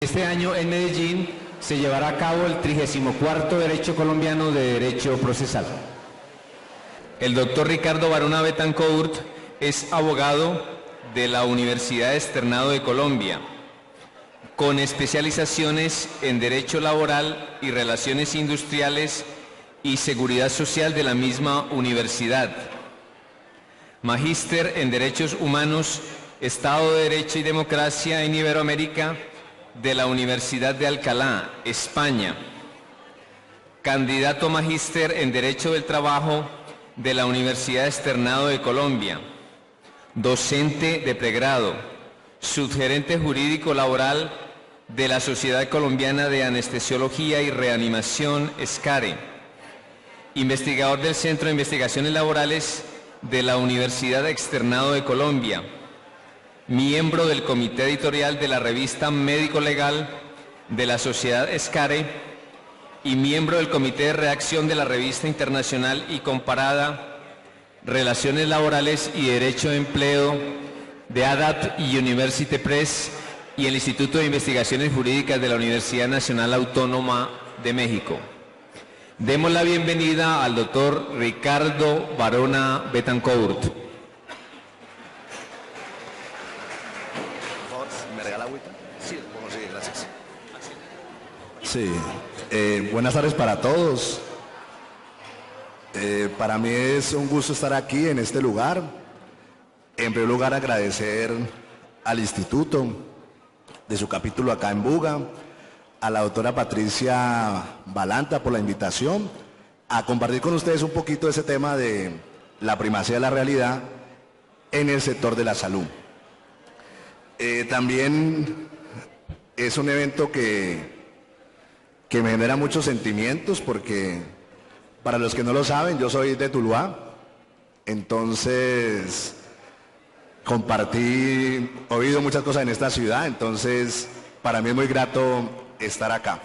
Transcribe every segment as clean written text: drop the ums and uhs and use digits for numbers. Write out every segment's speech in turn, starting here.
Este año en Medellín se llevará a cabo el 34º Derecho Colombiano de Derecho Procesal. El doctor Ricardo Barona Betancourt es abogado de la Universidad Externado de Colombia, con especializaciones en Derecho Laboral y Relaciones Industriales y Seguridad Social de la misma universidad. Magíster en Derechos Humanos, Estado de Derecho y Democracia en Iberoamérica de la Universidad de Alcalá, España. Candidato magíster en Derecho del Trabajo de la Universidad Externado de Colombia. Docente de pregrado, subgerente jurídico laboral de la Sociedad Colombiana de Anestesiología y Reanimación, SCARE. Investigador del Centro de Investigaciones Laborales de la Universidad Externado de Colombia. Miembro del Comité Editorial de la revista Médico Legal de la Sociedad SCARE y miembro del Comité de Redacción de la revista internacional y comparada Relaciones Laborales y Derecho de Empleo de ADAPT y University Press y el Instituto de Investigaciones Jurídicas de la Universidad Nacional Autónoma de México. Demos la bienvenida al doctor Ricardo Barona Betancourt. ¿Me regala agüita? Sí, gracias. Sí, buenas tardes para todos. Para mí es un gusto estar aquí en este lugar. En primer lugar, agradecer al instituto de su capítulo acá en Buga, a la doctora Patricia Balanta por la invitación a compartir con ustedes un poquito ese tema de la primacía de la realidad en el sector de la salud. También es un evento que me genera muchos sentimientos porque, para los que no lo saben, yo soy de Tuluá, entonces he oído muchas cosas en esta ciudad, entonces para mí es muy grato estar acá.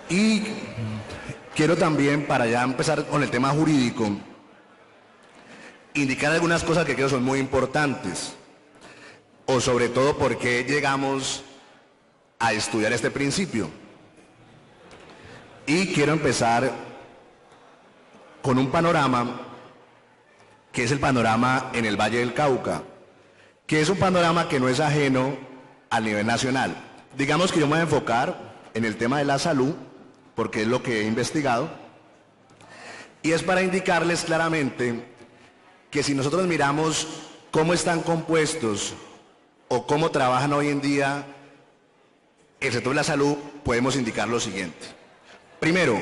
Y quiero también, para ya empezar con el tema jurídico, indicar algunas cosas que creo son muy importantes, o sobre todo por qué llegamos a estudiar este principio. Y quiero empezar con un panorama que es el panorama en el Valle del Cauca, que es un panorama que no es ajeno a nivel nacional. Digamos que yo me voy a enfocar en el tema de la salud, porque es lo que he investigado, y es para indicarles claramente que si nosotros miramos cómo están compuestos o cómo trabajan hoy en día el sector de la salud, podemos indicar lo siguiente. Primero,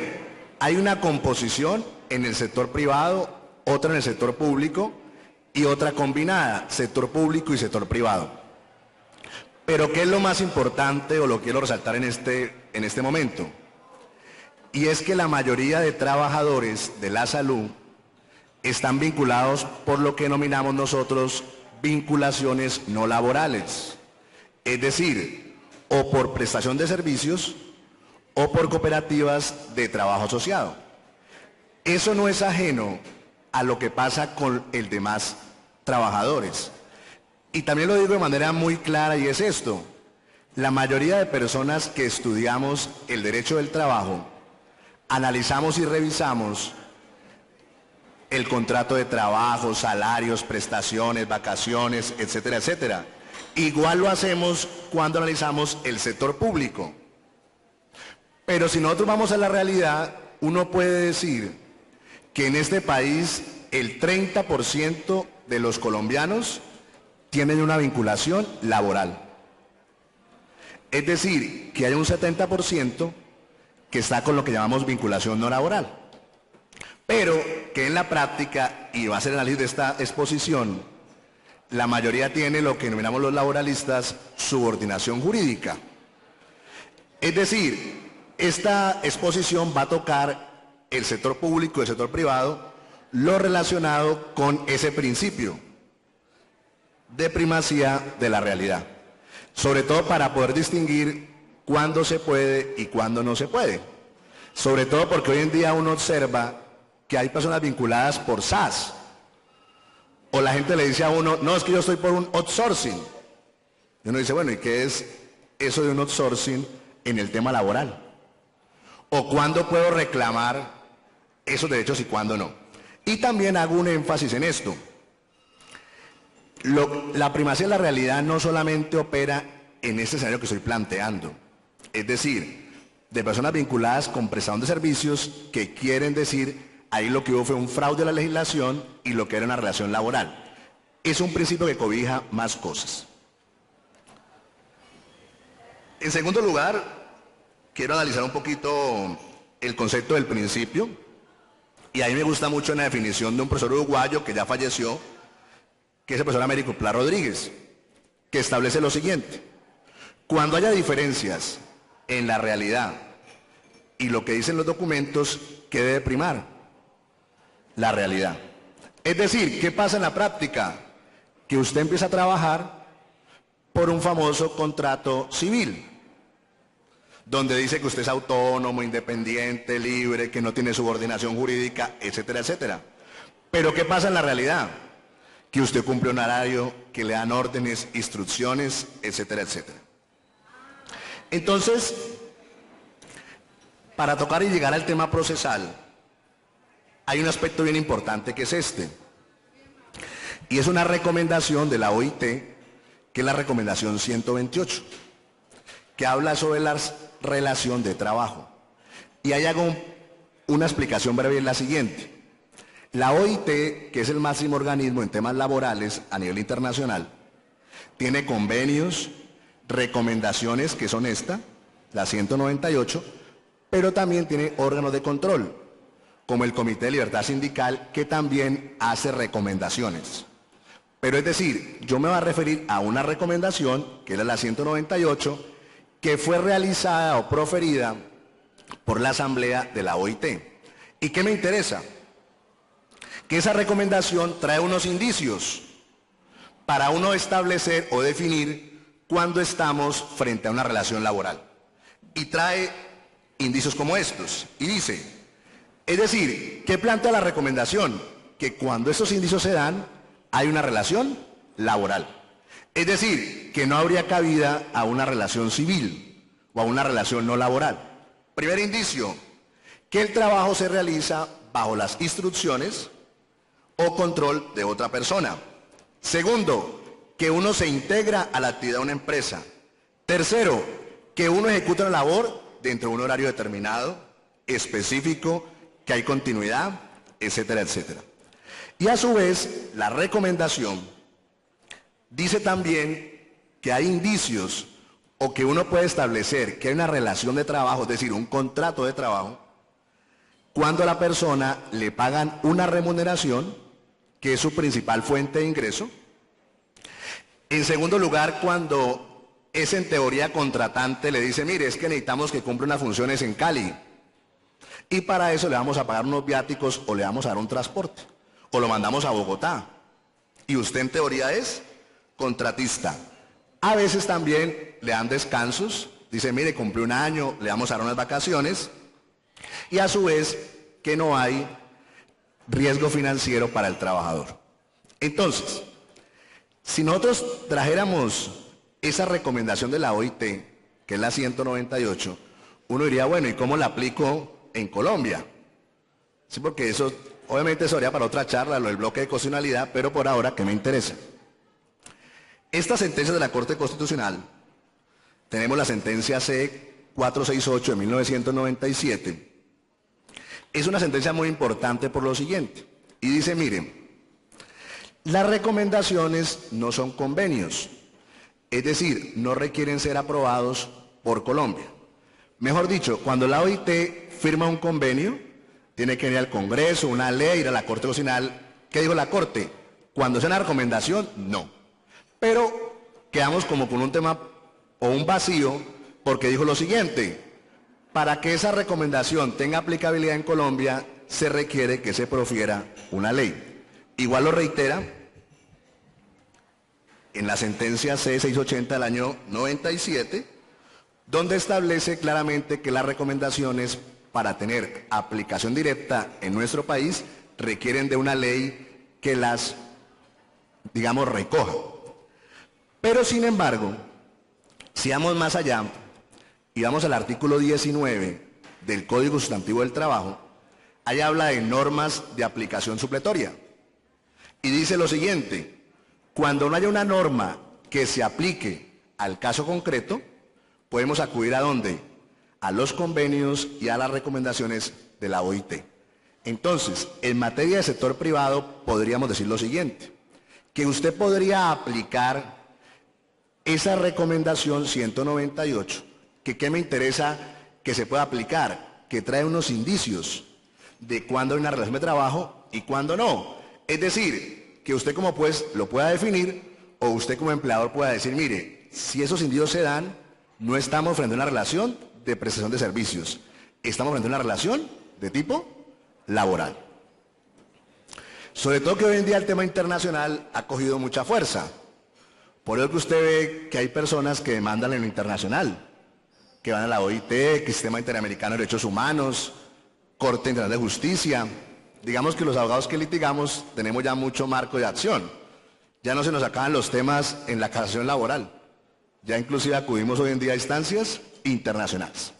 hay una composición en el sector privado, otra en el sector público y otra combinada, sector público y sector privado. Pero ¿qué es lo más importante o lo quiero resaltar en este momento? Y es que la mayoría de trabajadores de la salud están vinculados por lo que denominamos nosotros vinculaciones no laborales, es decir, o por prestación de servicios o por cooperativas de trabajo asociado. Eso no es ajeno a lo que pasa con el demás trabajadores. Y también lo digo de manera muy clara y es esto: la mayoría de personas que estudiamos el derecho del trabajo analizamos y revisamos el contrato de trabajo, salarios, prestaciones, vacaciones, etcétera, etcétera. Igual lo hacemos cuando analizamos el sector público. Pero si nosotros vamos a la realidad, uno puede decir que en este país el 30% de los colombianos tienen una vinculación laboral. Es decir, que hay un 70% que está con lo que llamamos vinculación no laboral. Pero que en la práctica, y va a ser el análisis de esta exposición, la mayoría tiene lo que denominamos los laboralistas subordinación jurídica. Es decir, esta exposición va a tocar el sector público y el sector privado, lo relacionado con ese principio de primacía de la realidad, sobre todo para poder distinguir cuándo se puede y cuándo no se puede, sobre todo porque hoy en día uno observa que hay personas vinculadas por SAS, o la gente le dice a uno, no, es que yo estoy por un outsourcing, Y uno dice, bueno, ¿y qué es eso de un outsourcing en el tema laboral? ¿O cuándo puedo reclamar esos derechos y cuándo no? Y también hago un énfasis en esto. La primacía de la realidad no solamente opera en este escenario que estoy planteando. Es decir, de personas vinculadas con prestación de servicios que quieren decir, ahí lo que hubo fue un fraude a la legislación y lo que era una relación laboral. Es un principio que cobija más cosas. En segundo lugar, quiero analizar un poquito el concepto del principio, y ahí me gusta mucho una definición de un profesor uruguayo que ya falleció, que es el profesor Américo Pla Rodríguez, que establece lo siguiente: cuando haya diferencias en la realidad y lo que dicen los documentos, ¿qué debe primar? La realidad. Es decir, ¿qué pasa en la práctica? Que usted empieza a trabajar por un famoso contrato civil, donde dice que usted es autónomo, independiente, libre, que no tiene subordinación jurídica, etcétera, etcétera. Pero ¿qué pasa en la realidad? Que usted cumple un horario, que le dan órdenes, instrucciones, etcétera, etcétera. Entonces, para tocar y llegar al tema procesal, hay un aspecto bien importante que es este. Y es una recomendación de la OIT, que es la recomendación 128, que habla sobre la relación de trabajo. Y ahí hago una explicación breve, es la siguiente. La OIT, que es el máximo organismo en temas laborales a nivel internacional, tiene convenios, recomendaciones que son la 198, pero también tiene órganos de control, como el Comité de Libertad Sindical, que también hace recomendaciones. Pero es decir, yo me voy a referir a una recomendación, que era la 198, que fue realizada o proferida por la Asamblea de la OIT. ¿Y qué me interesa? Que esa recomendación trae unos indicios para uno establecer o definir cuándo estamos frente a una relación laboral. Y trae indicios como estos. Y dice, es decir, ¿qué plantea la recomendación? Que cuando estos indicios se dan, hay una relación laboral. Es decir, que no habría cabida a una relación civil o a una relación no laboral. Primer indicio, que el trabajo se realiza bajo las instrucciones o control de otra persona. Segundo, que uno se integra a la actividad de una empresa. Tercero, que uno ejecuta una labor dentro de un horario determinado, específico, que hay continuidad, etcétera, etcétera. Y a su vez, la recomendación dice también que hay indicios o que uno puede establecer que hay una relación de trabajo, es decir, un contrato de trabajo, cuando a la persona le pagan una remuneración, que es su principal fuente de ingreso. En segundo lugar, cuando es en teoría contratante, le dice, mire, es que necesitamos que cumpla unas funciones en Cali, y para eso le vamos a pagar unos viáticos o le vamos a dar un transporte, o lo mandamos a Bogotá, y usted en teoría es contratista. A veces también le dan descansos, dice, mire, cumplió un año, le vamos a dar unas vacaciones, y a su vez que no hay riesgo financiero para el trabajador. Entonces, si nosotros trajéramos esa recomendación de la OIT, que es la 198, uno diría, bueno, ¿y cómo la aplico en Colombia? Sí, porque eso obviamente sería para otra charla, lo del bloque de constitucionalidad, pero por ahora, ¿qué me interesa? Esta sentencia de la Corte Constitucional, tenemos la sentencia C-468 de 1997, es una sentencia muy importante por lo siguiente, y dice, miren, las recomendaciones no son convenios, es decir, no requieren ser aprobados por Colombia. Mejor dicho, cuando la OIT firma un convenio, tiene que ir al Congreso, una ley, ir a la Corte Constitucional. ¿Qué dijo la Corte? Cuando sea una recomendación, no. Pero quedamos como con un tema o un vacío, porque dijo lo siguiente: para que esa recomendación tenga aplicabilidad en Colombia, se requiere que se profiera una ley. Igual lo reitera en la sentencia C-680 del año 97, donde establece claramente que las recomendaciones, para tener aplicación directa en nuestro país, requieren de una ley que las, digamos, recoja. Pero sin embargo, Si vamos más allá y vamos al artículo 19 del Código Sustantivo del Trabajo, ahí habla de normas de aplicación supletoria. Y dice lo siguiente: cuando no haya una norma que se aplique al caso concreto, podemos acudir ¿a dónde? A los convenios y a las recomendaciones de la OIT. Entonces, en materia de sector privado, podríamos decir lo siguiente: que usted podría aplicar esa recomendación 198, que ¿qué me interesa que se pueda aplicar? Que trae unos indicios de cuándo hay una relación de trabajo y cuándo no. Es decir, que usted como juez lo pueda definir, o usted como empleador pueda decir, mire, si esos indicios se dan, no estamos frente a una relación de prestación de servicios, estamos frente a una relación de tipo laboral. Sobre todo que hoy en día el tema internacional ha cogido mucha fuerza. Por eso que usted ve que hay personas que demandan en lo internacional, que van a la OIT, que el Sistema Interamericano de Derechos Humanos, Corte Internacional de Justicia. Digamos que los abogados que litigamos tenemos ya mucho marco de acción. Ya no se nos acaban los temas en la casación laboral. Ya inclusive acudimos hoy en día a instancias internacionales.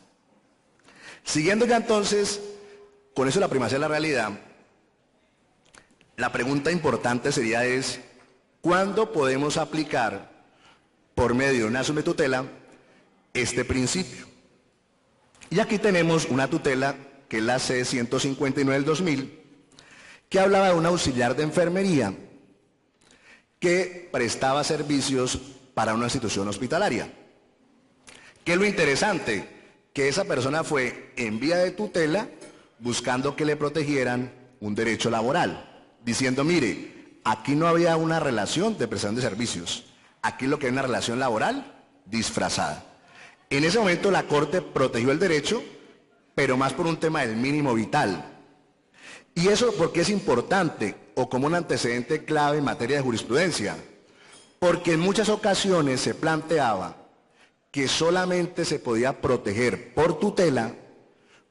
Siguiendo ya entonces, con eso la primacía de la realidad, la pregunta importante sería ¿cuándo podemos aplicar por medio de una acción de tutela este principio? Y aquí tenemos una tutela que es la C-159 del 2000, que hablaba de un auxiliar de enfermería que prestaba servicios para una institución hospitalaria. ¿Qué es lo interesante? Que esa persona fue en vía de tutela buscando que le protegieran un derecho laboral, diciendo, mire, aquí no había una relación de prestación de servicios, aquí lo que hay una relación laboral disfrazada. En ese momento la Corte protegió el derecho, pero más por un tema del mínimo vital. Y eso porque es importante, o como un antecedente clave en materia de jurisprudencia, porque en muchas ocasiones se planteaba que solamente se podía proteger por tutela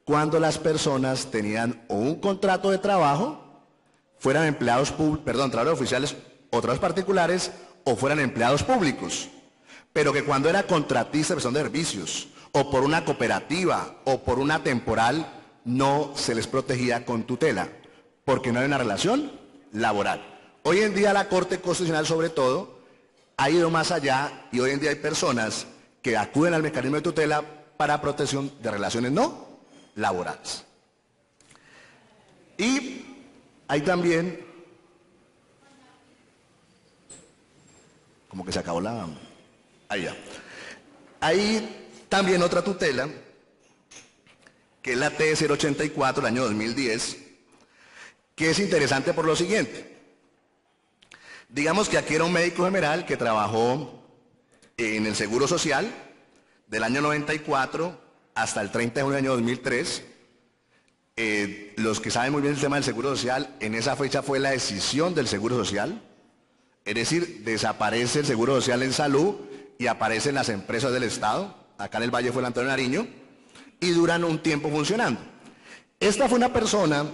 cuando las personas tenían o un contrato de trabajo, fueran empleados trabajadores oficiales o trabajadores particulares, o fueran empleados públicos, pero que cuando era contratista de prestación de servicios, o por una cooperativa, o por una temporal, no se les protegía con tutela, porque no hay una relación laboral. Hoy en día la Corte Constitucional, sobre todo, ha ido más allá, y hoy en día hay personas que acuden al mecanismo de tutela para protección de relaciones no laborales. Y hay también, como que se acabó la... Ahí ya. Hay también otra tutela, que es la T-084 del año 2010, que es interesante por lo siguiente. Digamos que aquí era un médico general que trabajó en el Seguro Social del año 94 hasta el 30 de junio del año 2003. Los que saben muy bien el tema del Seguro Social, en esa fecha fue la escisión del Seguro Social, es decir, desaparece el Seguro Social en salud y aparecen las empresas del Estado. Acá en el Valle fue el Antonio Nariño, y duran un tiempo funcionando. Esta fue una persona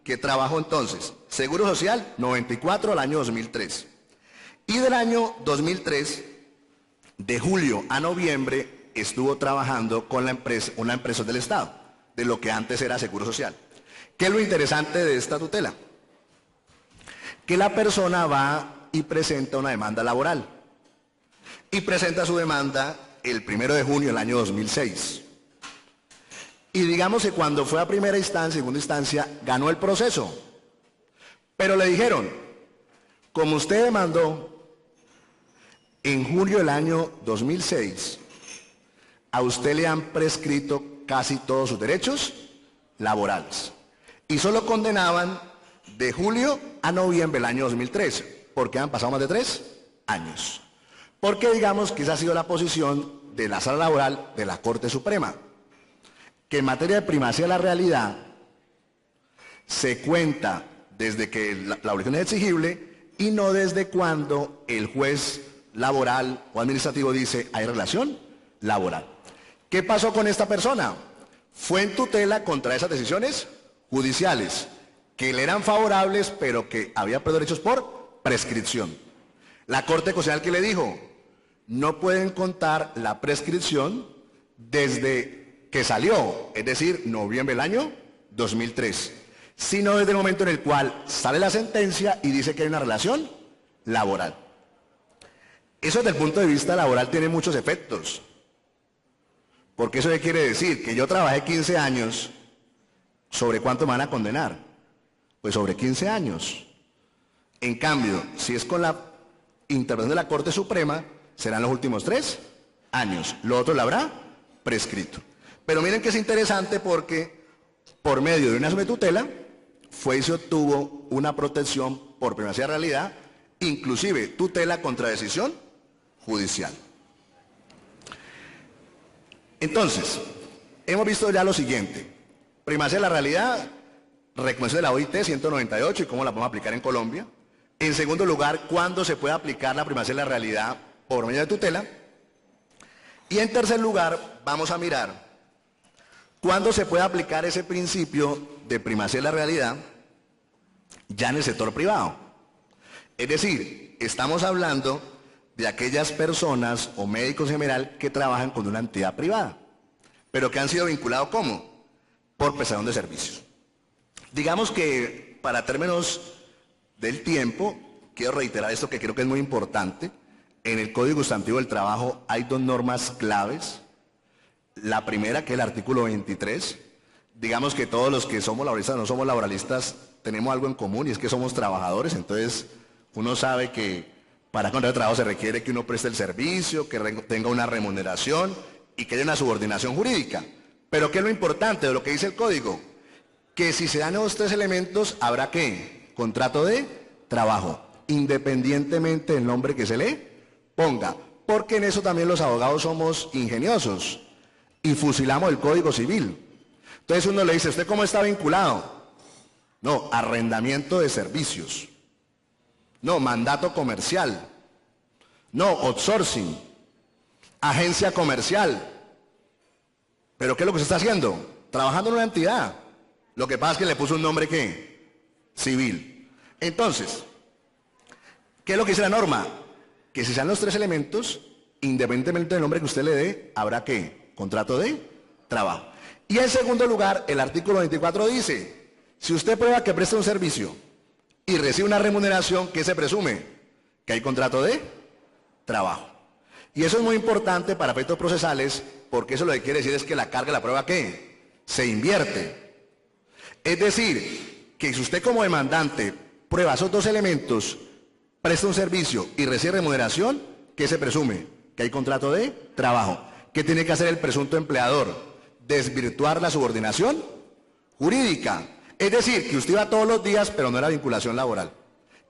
que trabajó entonces Seguro Social 94 al año 2003, y del año 2003, de julio a noviembre, estuvo trabajando con una empresa del Estado, de lo que antes era Seguro Social. ¿Qué es lo interesante de esta tutela? Que la persona va y presenta una demanda laboral, y presenta su demanda el 1 de junio del año 2006. Y digamos que cuando fue a primera instancia, segunda instancia, ganó el proceso. Pero le dijeron, como usted demandó en julio del año 2006, a usted le han prescrito casi todos sus derechos laborales. Y solo condenaban de julio a noviembre del año 2013, porque han pasado más de 3 años. Porque digamos que esa ha sido la posición de la Sala Laboral de la Corte Suprema, que en materia de primacía de la realidad se cuenta desde que la obligación es exigible y no desde cuando el juez laboral o administrativo dice hay relación laboral. ¿Qué pasó con esta persona? Fue en tutela contra esas decisiones judiciales que le eran favorables, pero que había perdido derechos por prescripción. La Corte Constitucional, ¿qué le dijo? no pueden contar la prescripción desde que salió, es decir, noviembre del año 2003, sino desde el momento en el cual sale la sentencia y dice que hay una relación laboral. Eso desde el punto de vista laboral tiene muchos efectos. Porque eso quiere decir que yo trabajé 15 años, ¿sobre cuánto me van a condenar? Pues sobre 15 años. En cambio, si es con la intervención de la Corte Suprema, serán los últimos 3 años. Lo otro lo habrá prescrito. Pero miren que es interesante porque por medio de una sobretutela fue y se obtuvo una protección por primacía de realidad, inclusive tutela contra decisión judicial. Entonces, hemos visto ya lo siguiente: primacía de la realidad, recomendación de la OIT 198 y cómo la podemos aplicar en Colombia. En segundo lugar, cuándo se puede aplicar la primacía de la realidad por medio de tutela. Y en tercer lugar, vamos a mirar cuándo se puede aplicar ese principio de primacía de la realidad ya en el sector privado. Es decir, estamos hablando de aquellas personas o médicos en general que trabajan con una entidad privada, pero que han sido vinculados ¿cómo? Por prestación de servicios. Digamos que para términos del tiempo, quiero reiterar esto que creo que es muy importante. En el Código Sustantivo del Trabajo hay 2 normas claves. La primera, que es el artículo 23. Digamos que todos los que somos laboralistas o no somos laboralistas tenemos algo en común, y es que somos trabajadores. Entonces uno sabe que para contrato de trabajo se requiere que uno preste el servicio, que tenga una remuneración y que haya una subordinación jurídica. Pero ¿qué es lo importante de lo que dice el código? Que si se dan esos 3 elementos, habrá ¿qué? Contrato de trabajo, independientemente del nombre que se le ponga. Porque en eso también los abogados somos ingeniosos y fusilamos el Código Civil. Entonces uno le dice, ¿usted cómo está vinculado? No, arrendamiento de servicios. No, mandato comercial. No, outsourcing. Agencia comercial. ¿Pero qué es lo que se está haciendo? Trabajando en una entidad. Lo que pasa es que le puso un nombre, ¿qué? Civil. Entonces, ¿qué es lo que dice la norma? Que si sean los 3 elementos, independientemente del nombre que usted le dé, habrá ¿qué? Contrato de trabajo. Y en segundo lugar, el artículo 24 dice, si usted prueba que presta un servicio y recibe una remuneración, ¿qué se presume? Que hay contrato de trabajo. Y eso es muy importante para efectos procesales, porque eso lo que quiere decir es que la carga de la prueba, ¿qué? Se invierte. Es decir, que si usted como demandante prueba esos 2 elementos, presta un servicio y recibe remuneración, ¿qué se presume? Que hay contrato de trabajo. ¿Qué tiene que hacer el presunto empleador? Desvirtuar la subordinación jurídica. Es decir, que usted iba todos los días, pero no era vinculación laboral.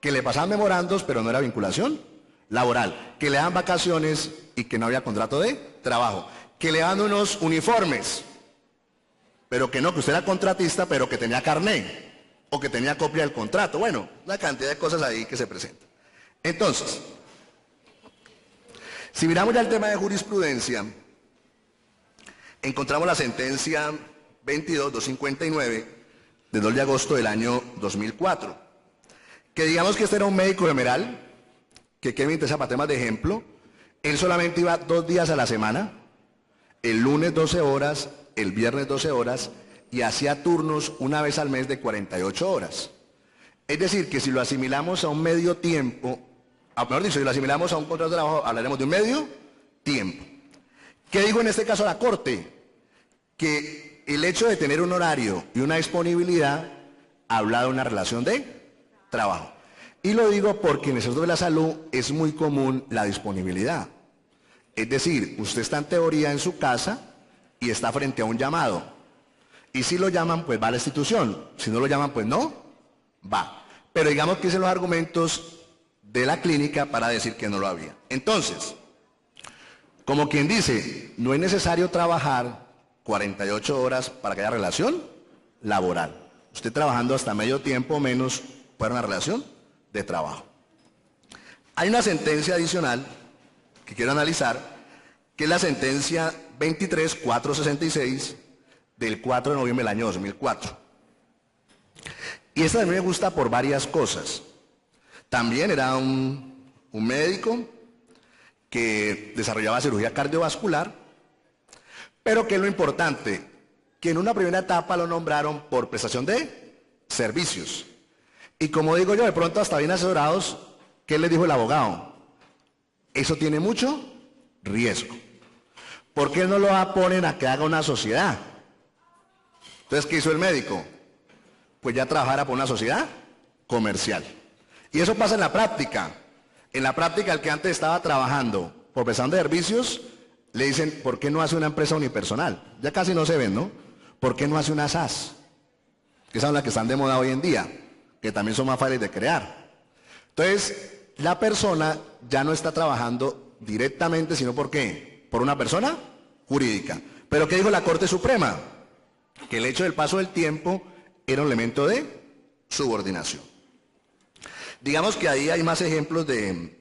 Que le pasaban memorandos, pero no era vinculación laboral. Que le dan vacaciones y que no había contrato de trabajo. Que le dan unos uniformes, pero que no, que usted era contratista, pero que tenía carné, o que tenía copia del contrato. Bueno, una cantidad de cosas ahí que se presentan. Entonces, si miramos ya el tema de jurisprudencia, encontramos la sentencia 22-259 de 2 de agosto del año 2004, que digamos que este era un médico general, que me interesa para temas de ejemplo, él solamente iba 2 días a la semana, el lunes 12 horas, el viernes 12 horas, y hacía turnos una vez al mes de 48 horas. Es decir, que si lo asimilamos a un medio tiempo, mejor dicho, si lo asimilamos a un contrato de trabajo, hablaremos de un medio tiempo. ¿Qué dijo en este caso la Corte? Que el hecho de tener un horario y una disponibilidad habla de una relación de trabajo. Y lo digo porque en el sector de la salud es muy común la disponibilidad. Es decir, usted está en teoría en su casa y está frente a un llamado. Y si lo llaman, pues va a la institución. Si no lo llaman, pues no va. Pero digamos que son los argumentos de la clínica para decir que no lo había. Entonces, como quien dice, no es necesario trabajar 48 horas para que haya relación laboral. Usted trabajando hasta medio tiempo o menos para una relación de trabajo. Hay una sentencia adicional que quiero analizar, que es la sentencia 23-466 del 4 de noviembre del año 2004. Y esta también me gusta por varias cosas. También era un médico que desarrollaba cirugía cardiovascular, pero que es lo importante, que en una primera etapa lo nombraron por prestación de servicios. Y como digo yo, de pronto hasta bien asesorados, ¿qué les dijo el abogado? Eso tiene mucho riesgo. ¿Por qué no lo ponen a que haga una sociedad? Entonces, ¿qué hizo el médico? Pues ya trabajara por una sociedad comercial. Y eso pasa en la práctica. En la práctica, el que antes estaba trabajando por prestación de servicios, le dicen, ¿por qué no hace una empresa unipersonal? Ya casi no se ven, ¿no? ¿Por qué no hace una SAS? Que son las que están de moda hoy en día, que también son más fáciles de crear. Entonces, la persona ya no está trabajando directamente, sino ¿por qué? Por una persona jurídica. Pero ¿qué dijo la Corte Suprema? Que el hecho del paso del tiempo era un elemento de subordinación. Digamos que ahí hay más ejemplos de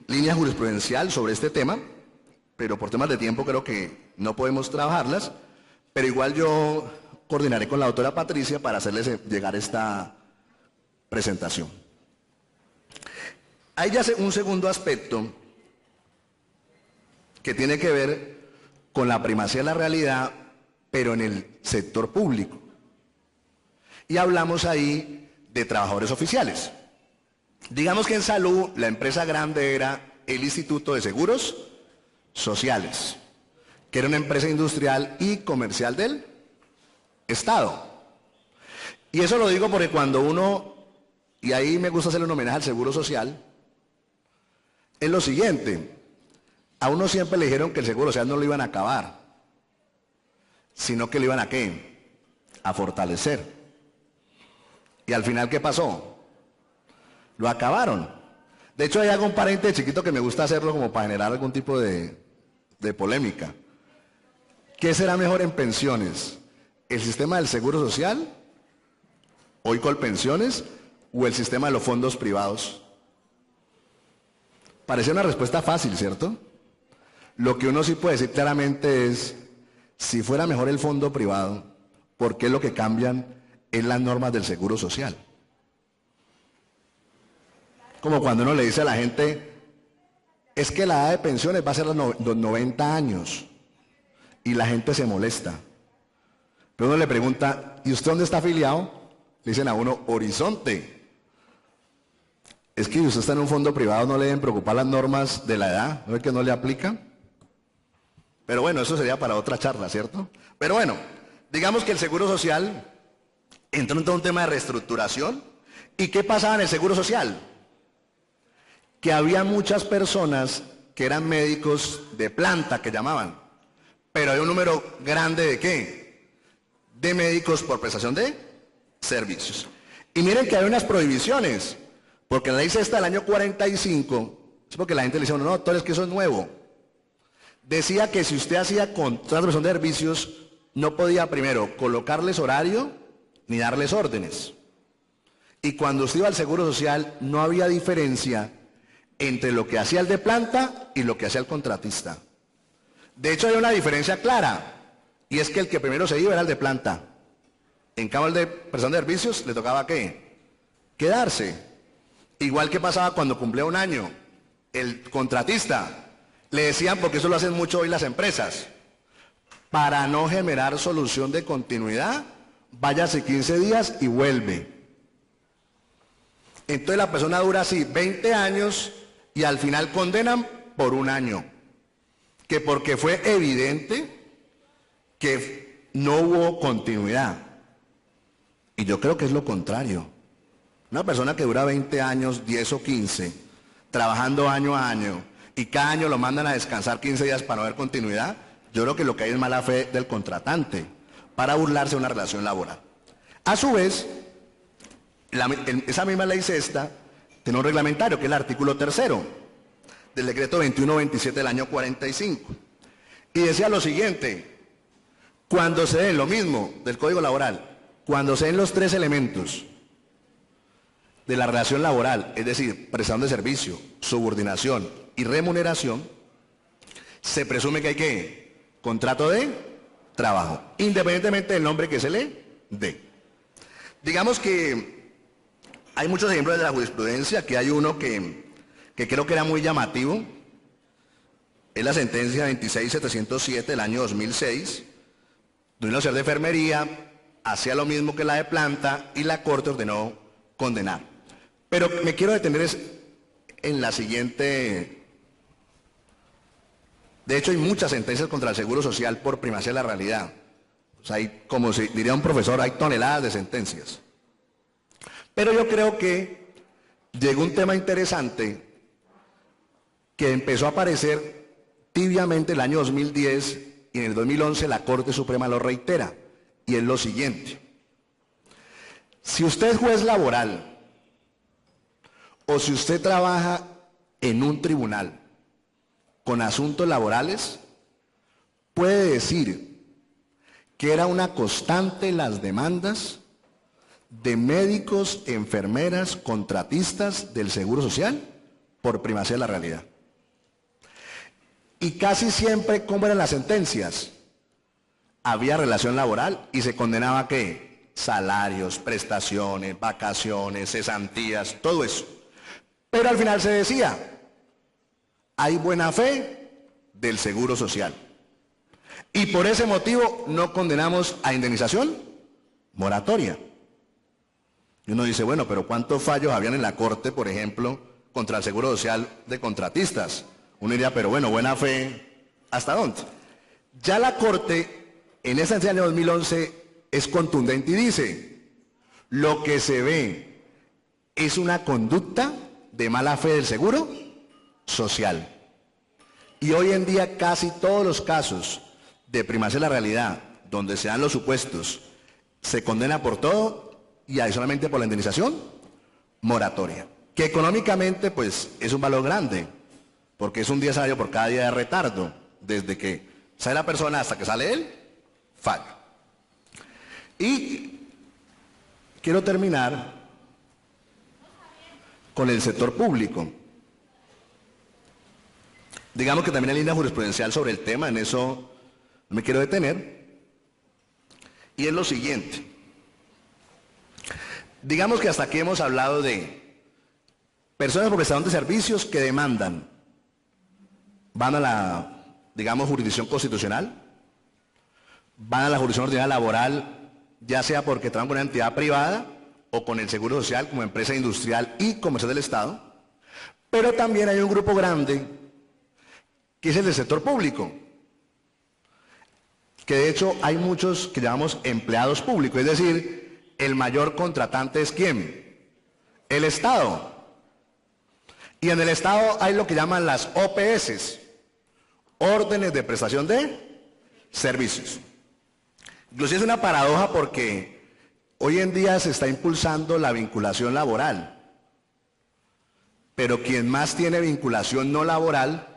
línea jurisprudencial sobre este tema, pero por temas de tiempo creo que no podemos trabajarlas, pero igual yo coordinaré con la doctora Patricia para hacerles llegar esta presentación. Hay ya un segundo aspecto que tiene que ver con la primacía de la realidad, pero en el sector público. Y hablamos ahí de trabajadores oficiales. Digamos que en salud la empresa grande era el Instituto de Seguros Sociales, que era una empresa industrial y comercial del Estado. Y eso lo digo porque cuando uno, y ahí me gusta hacerle un homenaje al Seguro Social, es lo siguiente, a uno siempre le dijeron que el Seguro Social no lo iban a acabar, sino que lo iban a ¿qué? A fortalecer. Y al final, ¿qué pasó? Lo acabaron. De hecho, hay algo, un paréntesis chiquito que me gusta hacerlo como para generar algún tipo de polémica. ¿Qué será mejor en pensiones? ¿El sistema del Seguro Social, hoy Colpensiones, o el sistema de los fondos privados? Parece una respuesta fácil, ¿cierto? Lo que uno sí puede decir claramente es, si fuera mejor el fondo privado, ¿por qué lo que cambian es las normas del Seguro Social? Como cuando uno le dice a la gente, es que la edad de pensiones va a ser los 90 años, y la gente se molesta. Pero uno le pregunta, ¿y usted dónde está afiliado? Le dicen a uno, Horizonte. Es que si usted está en un fondo privado no le deben preocupar las normas de la edad, ¿no es que no le aplican? Pero bueno, eso sería para otra charla, ¿cierto? Pero bueno, digamos que el Seguro Social entró en todo un tema de reestructuración. ¿Y qué pasaba en el Seguro Social? Que había muchas personas que eran médicos de planta, que llamaban, pero hay un número grande ¿de qué? De médicos por prestación de servicios. Y miren que hay unas prohibiciones, porque la ley sexta del año 45, es porque la gente le dice, no, doctor, es que eso es nuevo. Decía que si usted hacía contrato de prestación de servicios, no podía primero colocarles horario ni darles órdenes. Y cuando usted iba al Seguro Social, no había diferencia entre lo que hacía el de planta y lo que hacía el contratista. De hecho, hay una diferencia clara, y es que el que primero se iba era el de planta. En cambio, el de prestación de servicios le tocaba ¿qué? Quedarse. Igual que pasaba cuando cumplía un año, el contratista, le decían, porque eso lo hacen mucho hoy las empresas, para no generar solución de continuidad, váyase 15 días y vuelve. Entonces la persona dura así 20 años y al final condenan por un año. Que porque fue evidente que no hubo continuidad. Y yo creo que es lo contrario. Una persona que dura 20 años, 10 o 15, trabajando año a año, y cada año lo mandan a descansar 15 días para no ver continuidad, yo creo que lo que hay es mala fe del contratante para burlarse de una relación laboral. A su vez, esa misma ley sexta tiene un reglamentario, que es el artículo 3º del decreto 2127 del año 45. Y decía lo siguiente, cuando se den lo mismo del Código Laboral, cuando se den los tres elementos de la relación laboral, es decir, prestación de servicio, subordinación y remuneración, se presume que hay ¿qué? Contrato de trabajo, independientemente del nombre que se le dé. Digamos que hay muchos ejemplos de la jurisprudencia, que hay uno que que creo que era muy llamativo, es la sentencia 26707 del año 2006, donde la Sociedad de Enfermería hacía lo mismo que la de planta y la Corte ordenó condenar. Pero me quiero detener en la siguiente. De hecho, hay muchas sentencias contra el Seguro Social por primacía de la realidad. O sea, hay, como diría un profesor, hay toneladas de sentencias. Pero yo creo que llegó un tema interesante que empezó a aparecer tibiamente el año 2010 y en el 2011 la Corte Suprema lo reitera, y es lo siguiente. Si usted es juez laboral o si usted trabaja en un tribunal con asuntos laborales, puede decir que era una constante las demandas de médicos, enfermeras, contratistas del Seguro Social por primacía de la realidad. Y casi siempre, ¿cómo eran las sentencias? Había relación laboral y se condenaba ¿qué? Salarios, prestaciones, vacaciones, cesantías, todo eso. Pero al final se decía, hay buena fe del Seguro Social. Y por ese motivo no condenamos a indemnización moratoria. Y uno dice, bueno, pero ¿cuántos fallos habían en la Corte, por ejemplo, contra el Seguro Social de contratistas? Uno diría, pero bueno, buena fe, ¿hasta dónde? Ya la Corte, en esa sentencia del 2011, es contundente y dice, lo que se ve es una conducta de mala fe del Seguro Social. Y hoy en día casi todos los casos de primacía de la realidad, donde se dan los supuestos, se condena por todo y adicionalmente por la indemnización moratoria, que económicamente pues es un valor grande, porque es un día salario por cada día de retardo, desde que sale la persona hasta que sale él, falla. Y quiero terminar con el sector público. Digamos que también hay línea jurisprudencial sobre el tema, en eso no me quiero detener. Y es lo siguiente. Digamos que hasta aquí hemos hablado de personas por prestación de servicios que demandan, van a la, digamos, jurisdicción constitucional, van a la jurisdicción ordinaria laboral, ya sea porque trabajan con una entidad privada o con el Seguro Social como empresa industrial y comercial del Estado, pero también hay un grupo grande que es el del sector público, que de hecho hay muchos que llamamos empleados públicos, es decir, el mayor contratante es ¿quién? El Estado. Y en el Estado hay lo que llaman las OPS, órdenes de prestación de servicios. Inclusive es una paradoja porque hoy en día se está impulsando la vinculación laboral, pero quien más tiene vinculación no laboral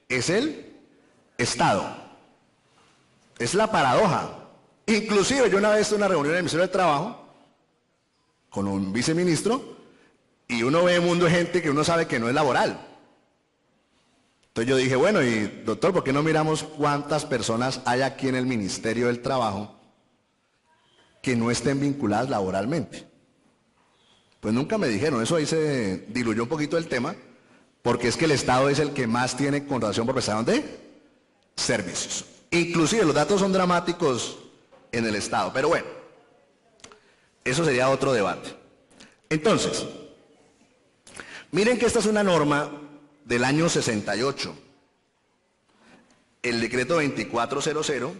es el Estado. Es la paradoja. Inclusive yo una vez tuve una reunión en el Ministerio del Trabajo con un viceministro y uno ve un mundo de gente que uno sabe que no es laboral. Entonces yo dije, bueno, y doctor, ¿por qué no miramos cuántas personas hay aquí en el Ministerio del Trabajo que no estén vinculadas laboralmente? Pues nunca me dijeron, eso ahí se diluyó un poquito el tema, porque es que el Estado es el que más tiene contratación por prestación de servicios. Inclusive los datos son dramáticos en el Estado, pero bueno, eso sería otro debate. Entonces, miren que esta es una norma del año 68, el decreto 2400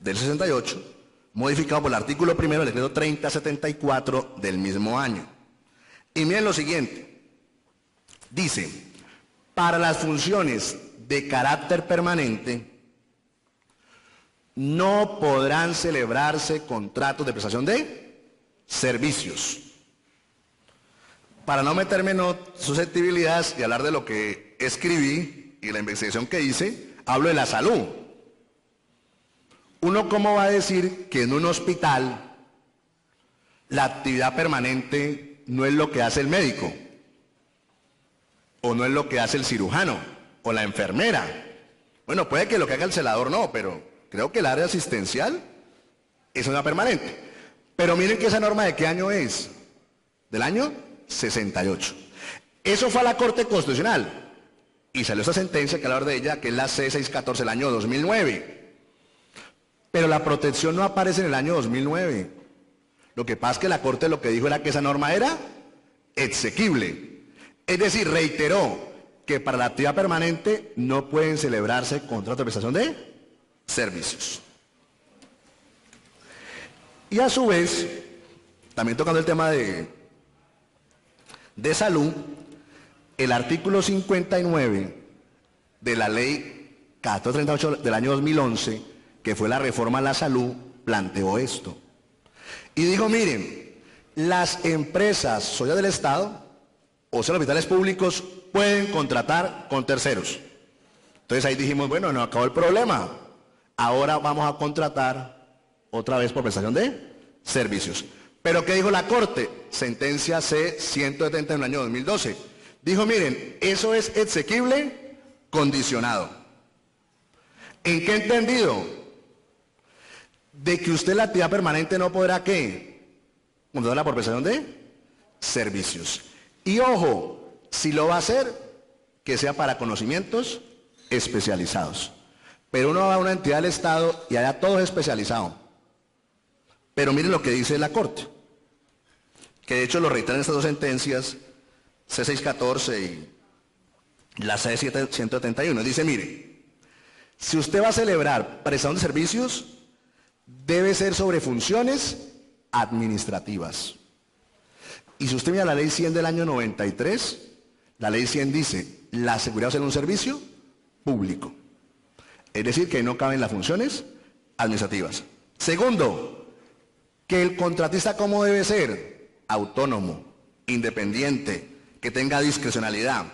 del 68, modificado por el artículo primero del decreto 3074 del mismo año. Y miren lo siguiente, dice, para las funciones de carácter permanente, no podrán celebrarse contratos de prestación de servicios. Para no meterme en susceptibilidades y hablar de lo que escribí y la investigación que hice, hablo de la salud. ¿Uno cómo va a decir que en un hospital la actividad permanente no es lo que hace el médico? ¿O no es lo que hace el cirujano? ¿O la enfermera? Bueno, puede que lo que haga el celador no, pero creo que el área asistencial es una permanente. Pero miren que esa norma ¿de qué año es? Del año 68. Eso fue a la Corte Constitucional y salió esa sentencia que hablar de ella, que es la C614 del año 2009. Pero la protección no aparece en el año 2009. Lo que pasa es que la Corte lo que dijo era que esa norma era exequible. Es decir, reiteró que para la actividad permanente no pueden celebrarse contratos de prestación de servicios. Y a su vez, también tocando el tema de salud, el artículo 59 de la ley 1438 del año 2011, que fue la reforma a la salud, planteó esto. Y dijo, miren, las empresas socias del Estado, o sea, los hospitales públicos, pueden contratar con terceros. Entonces ahí dijimos, bueno, no acabó el problema. Ahora vamos a contratar otra vez por prestación de servicios. Pero ¿qué dijo la Corte? Sentencia C-170 en el año 2012. Dijo, miren, eso es exequible condicionado. ¿En qué entendido? De que usted la actividad permanente no podrá, ¿qué? Contratarla por prestación de servicios. Y ojo, si lo va a hacer, que sea para conocimientos especializados. Pero uno va a una entidad del Estado y allá todo es especializado. Pero miren lo que dice la Corte, que de hecho lo reiteran estas dos sentencias, C614 y la C171. Dice, mire, si usted va a celebrar prestación de servicios, debe ser sobre funciones administrativas. Y si usted mira la ley 100 del año 93, la ley 100 dice, la seguridad es un servicio público. Es decir, que no caben las funciones administrativas. Segundo, que el contratista, ¿cómo debe ser? Autónomo, independiente, que tenga discrecionalidad.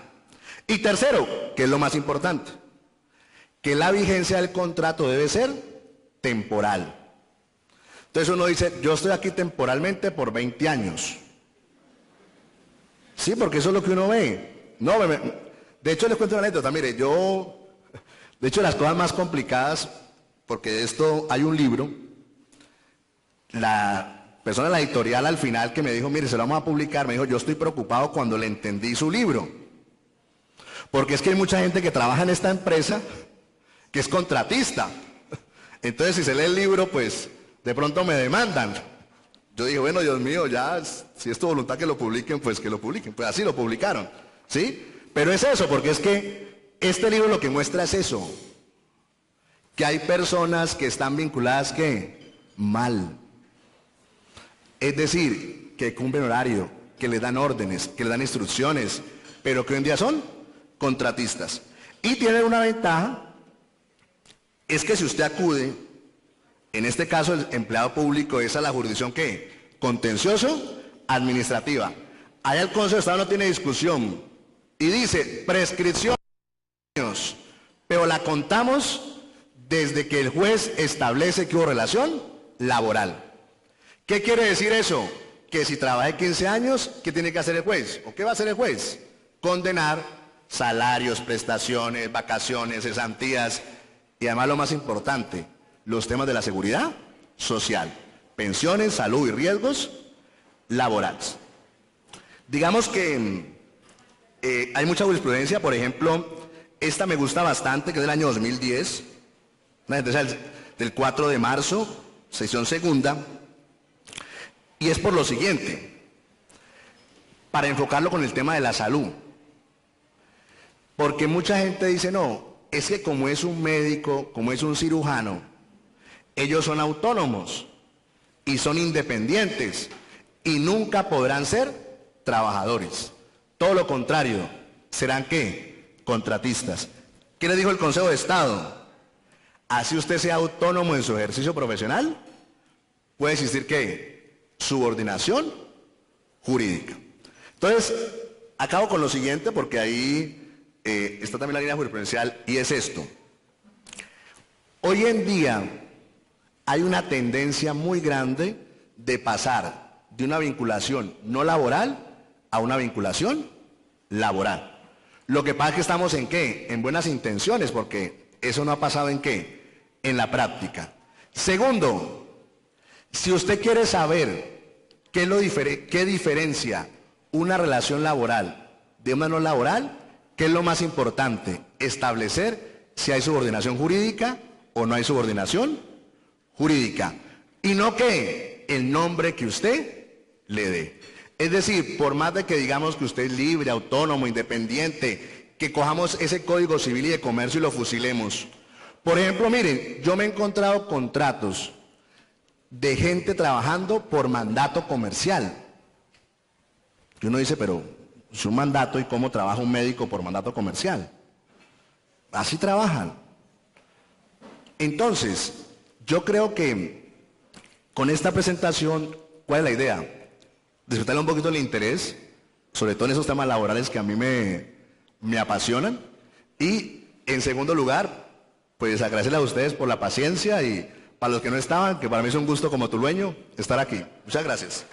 Y tercero, que es lo más importante, que la vigencia del contrato debe ser temporal. Entonces uno dice, yo estoy aquí temporalmente por 20 años. Sí, porque eso es lo que uno ve. No, de hecho les cuento una anécdota. Mire, de hecho las cosas más complicadas, porque de esto hay un libro, la persona de la editorial al final que me dijo, mire, se lo vamos a publicar, me dijo, yo estoy preocupado cuando le entendí su libro. Porque es que hay mucha gente que trabaja en esta empresa que es contratista. Entonces si se lee el libro, pues de pronto me demandan. Yo dije, bueno, Dios mío, ya, si es tu voluntad que lo publiquen, pues que lo publiquen. Pues así lo publicaron, ¿sí? Pero es eso, porque es que este libro lo que muestra es eso. Que hay personas que están vinculadas, ¿qué? Mal. Es decir, que cumplen horario, que le dan órdenes, que le dan instrucciones, pero que hoy en día son contratistas. Y tienen una ventaja, es que si usted acude, en este caso el empleado público es a la jurisdicción ¿qué? Contencioso administrativa. Allá el Consejo de Estado no tiene discusión y dice prescripción, pero la contamos desde que el juez establece que hubo relación laboral. ¿Qué quiere decir eso? Que si trabajé 15 años, ¿qué tiene que hacer el juez? ¿O qué va a hacer el juez? Condenar salarios, prestaciones, vacaciones, cesantías y además lo más importante, los temas de la seguridad social, pensiones, salud y riesgos laborales. Digamos que hay mucha jurisprudencia, por ejemplo, esta me gusta bastante, que es del año 2010, una sentencia del 4 de marzo, sección segunda, y es por lo siguiente, para enfocarlo con el tema de la salud, porque mucha gente dice, no, es que como es un médico, como es un cirujano, ellos son autónomos y son independientes y nunca podrán ser trabajadores. Todo lo contrario, serán ¿qué? Contratistas. ¿Qué le dijo el Consejo de Estado? Así usted sea autónomo en su ejercicio profesional, puede existir ¿qué? Subordinación jurídica. Entonces, acabo con lo siguiente porque ahí está también la línea jurisprudencial y es esto. Hoy en día hay una tendencia muy grande de pasar de una vinculación no laboral a una vinculación laboral. Lo que pasa es que estamos en ¿qué? En buenas intenciones, porque eso no ha pasado en ¿qué? En la práctica. Segundo, si usted quiere saber qué diferencia una relación laboral de una norma laboral, ¿qué es lo más importante? Establecer si hay subordinación jurídica o no hay subordinación jurídica. Y no que el nombre que usted le dé. Es decir, por más de que digamos que usted es libre, autónomo, independiente, que cojamos ese Código Civil y de Comercio y lo fusilemos. Por ejemplo, miren, yo me he encontrado contratos de gente trabajando por mandato comercial. Y uno dice, pero es un mandato, ¿y cómo trabaja un médico por mandato comercial? Así trabajan. Entonces, yo creo que con esta presentación, ¿cuál es la idea? Despertarle un poquito el interés, sobre todo en esos temas laborales que a mí me apasionan. Y en segundo lugar, pues agradecerles a ustedes por la paciencia y para los que no estaban, que para mí es un gusto como tulueño estar aquí. Muchas gracias.